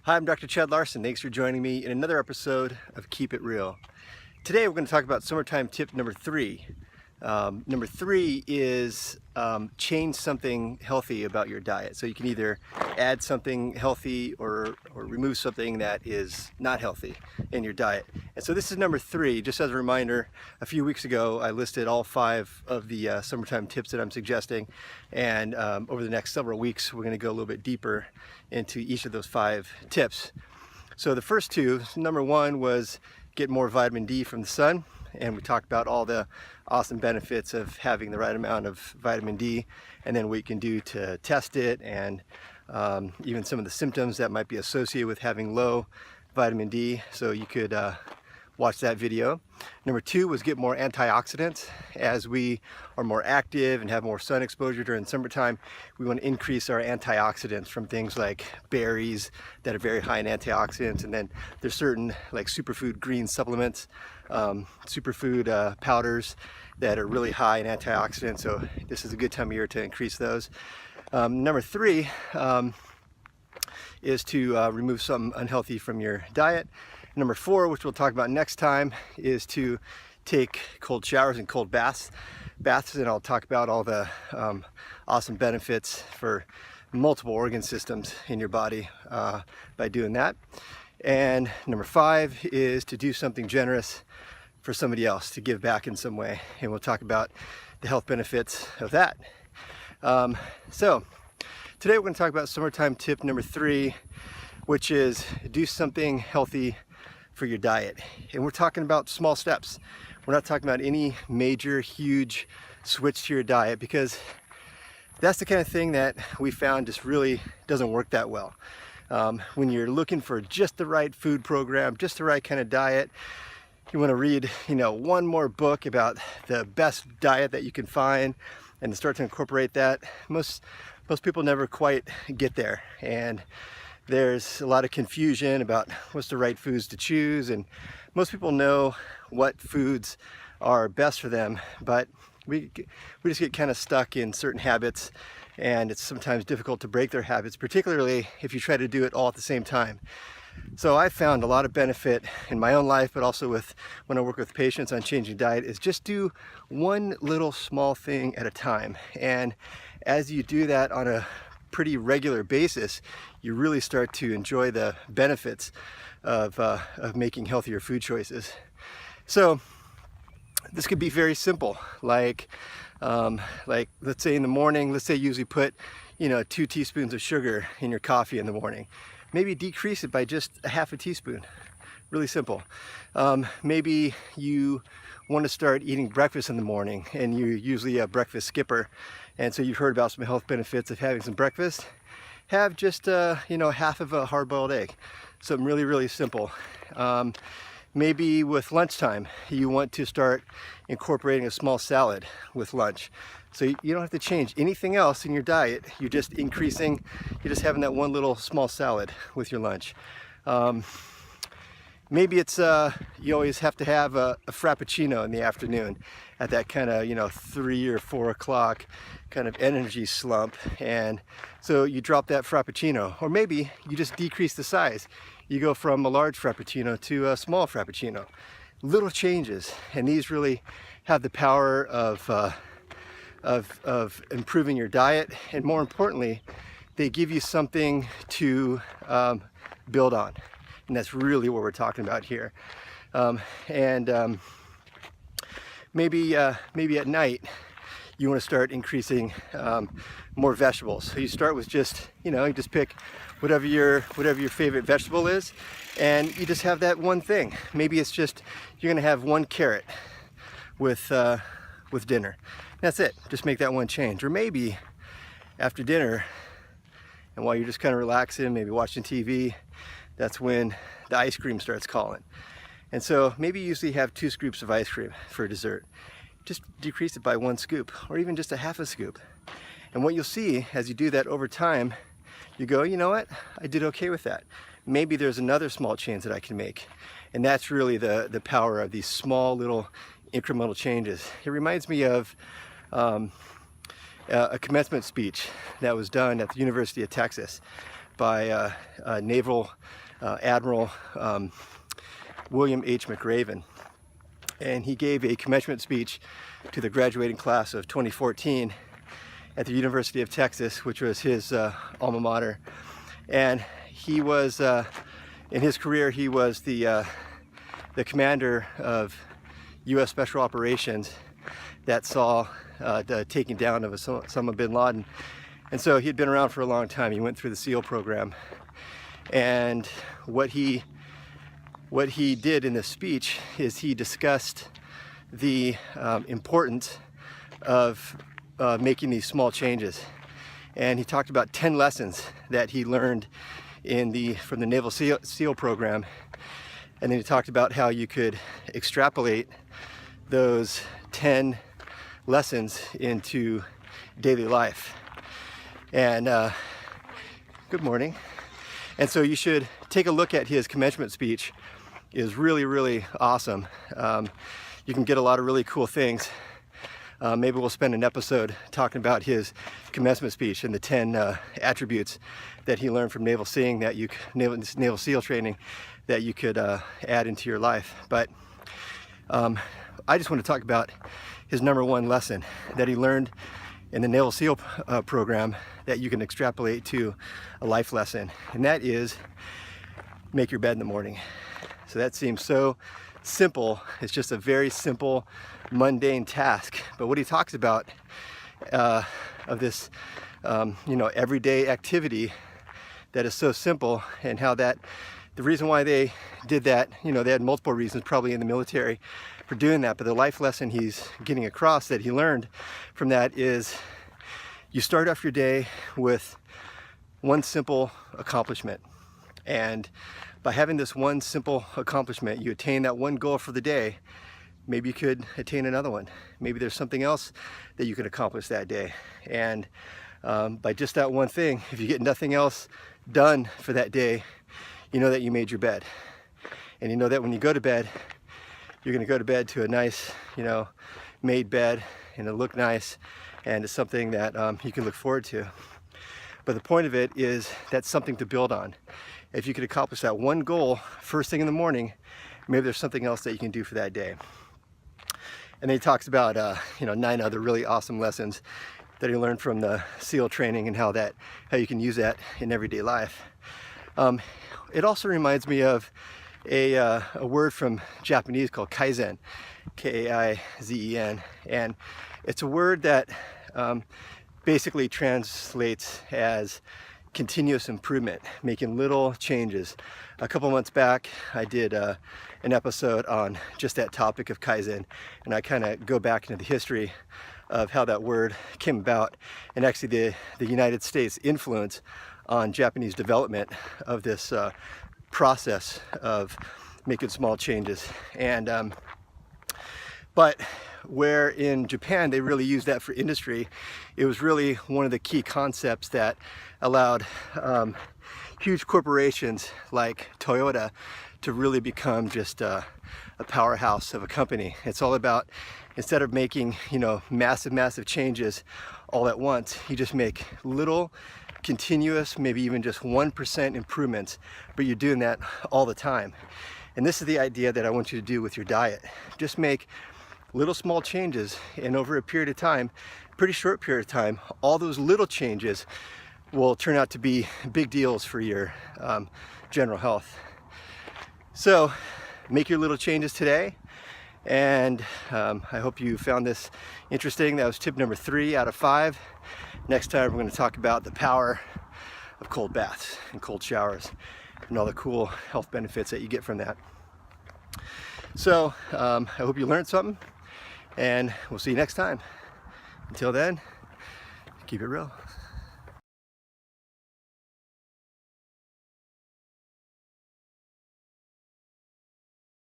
Hi, I'm Dr. Chad Larson. Thanks for joining me in another episode of Keep It Real. Today we're going to talk about summertime tip number 3. Number 3 is change something healthy about your diet. So you can either add something healthy or remove something that is not healthy in your diet. And so this is number 3. Just as a reminder, a few weeks ago I listed all 5 of the summertime tips that I'm suggesting, and over the next several weeks we're going to go a little bit deeper into each of those 5 tips. So the first 2, number 1 was get more vitamin D from the sun, and we talked about all the awesome benefits of having the right amount of vitamin D, and then what you can do to test it, and even some of the symptoms that might be associated with having low vitamin D. So you could watch that video. Number 2 was get more antioxidants. As we are more active and have more sun exposure during the summertime, we want to increase our antioxidants from things like berries that are very high in antioxidants, and then there's certain like superfood green supplements, superfood powders that are really high in antioxidants. So this is a good time of year to increase those. Number 3 is to remove something unhealthy from your diet. Number 4, which we'll talk about next time, is to take cold showers and cold baths, and I'll talk about all the awesome benefits for multiple organ systems in your body by doing that. And number 5 is to do something generous for somebody else, to give back in some way, and we'll talk about the health benefits of that. So today we're going to talk about summertime tip number 3, which is do something healthy for your diet. And we're talking about small steps. We're not talking about any major, huge switch to your diet, because that's the kind of thing that we found just really doesn't work that well. When you're looking for just the right food program, just the right kind of diet, you want to read, one more book about the best diet that you can find and to start to incorporate that. Most people never quite get there, and there's a lot of confusion about what's the right foods to choose, and most people know what foods are best for them, but we just get kind of stuck in certain habits, and it's sometimes difficult to break their habits, particularly if you try to do it all at the same time. So I found a lot of benefit in my own life, but also when I work with patients on changing diet, is just do one little small thing at a time. And as you do that on a pretty regular basis, you really start to enjoy the benefits of making healthier food choices. So this could be very simple, like let's say in the morning, let's say you usually put 2 teaspoons of sugar in your coffee in the morning. Maybe decrease it by just a half a teaspoon. Really simple. Maybe you want to start eating breakfast in the morning, and you're usually a breakfast skipper, and so you've heard about some health benefits of having some breakfast. Have just half of a hard-boiled egg. Something really, really simple. Maybe with lunchtime, you want to start incorporating a small salad with lunch. So you don't have to change anything else in your diet. You're just having that one little small salad with your lunch. Maybe it's you always have to have a frappuccino in the afternoon at that kind of 3 or 4 o'clock kind of energy slump, and so you drop that frappuccino. Or maybe you just decrease the size. You go from a large frappuccino to a small frappuccino. Little changes, and these really have the power of improving your diet, and more importantly, they give you something to build on. And that's really what we're talking about here. Maybe at night you want to start increasing more vegetables. So you start with just you just pick whatever your favorite vegetable is, and you just have that one thing. Maybe it's just you're going to have 1 carrot with dinner. That's it. Just make that one change. Or maybe after dinner, and while you're just kind of relaxing, maybe watching TV, that's when the ice cream starts calling. And so maybe you usually have 2 scoops of ice cream for dessert. Just decrease it by 1 scoop, or even just a half a scoop. And what you'll see as you do that over time, you go, you know what? I did okay with that. Maybe there's another small change that I can make. And that's really the power of these small little incremental changes. It reminds me of a commencement speech that was done at the University of Texas by Naval Admiral William H. McRaven. And he gave a commencement speech to the graduating class of 2014 at the University of Texas, which was his alma mater. And he was, in his career, he was the commander of U.S. Special Operations that saw the taking down of Osama bin Laden. And so he had been around for a long time. He went through the SEAL program. And what he did in this speech is he discussed the importance of making these small changes. And he talked about 10 lessons that he learned from the Naval SEAL program. And then he talked about how you could extrapolate those 10 lessons into daily life. And good morning. And so you should take a look at his commencement speech. It was really, really awesome. You can get a lot of really cool things. Maybe we'll spend an episode talking about his commencement speech and the 10 attributes that he learned from Naval SEAL training that you could add into your life. But I just want to talk about his number one lesson that he learned in the Naval SEAL program that you can extrapolate to a life lesson, and that is make your bed in the morning. So that seems so simple. It's just a very simple, mundane task. But what he talks about of this, everyday activity that is so simple, and how that the reason why they did that, they had multiple reasons, probably in the military, for doing that. But the life lesson he's getting across that he learned from that is you start off your day with one simple accomplishment. And by having this one simple accomplishment, you attain that one goal for the day. Maybe you could attain another one. Maybe there's something else that you can accomplish that day. And by just that one thing, if you get nothing else done for that day, you know that you made your bed. And you know that when you go to bed, you're going to go to bed to a nice, made bed, and it'll look nice, and it's something that you can look forward to. But the point of it is that's something to build on. If you could accomplish that one goal first thing in the morning, maybe there's something else that you can do for that day. And then he talks about 9 other really awesome lessons that he learned from the SEAL training, and how you can use that in everyday life. It also reminds me of a word from Japanese called kaizen, K-A-I-Z-E-N, and it's a word that basically translates as continuous improvement, making little changes. A couple months back, I did an episode on just that topic of kaizen, and I kind of go back into the history of how that word came about, and actually the United States influence on Japanese development of this process of making small changes. And but where in Japan they really used that for industry, it was really one of the key concepts that allowed huge corporations like Toyota to really become just a powerhouse of a company. It's all about, instead of making massive changes all at once, you just make little continuous, maybe even just 1% improvements, but you're doing that all the time. And this is the idea that I want you to do with your diet. Just make little small changes, and over a period of time, pretty short period of time, all those little changes will turn out to be big deals for your general health. So make your little changes today, and I hope you found this interesting. That was tip number 3 out of 5. Next time we're going to talk about the power of cold baths and cold showers and all the cool health benefits that you get from that. So I hope you learned something, and we'll see you next time. Until then, keep it real.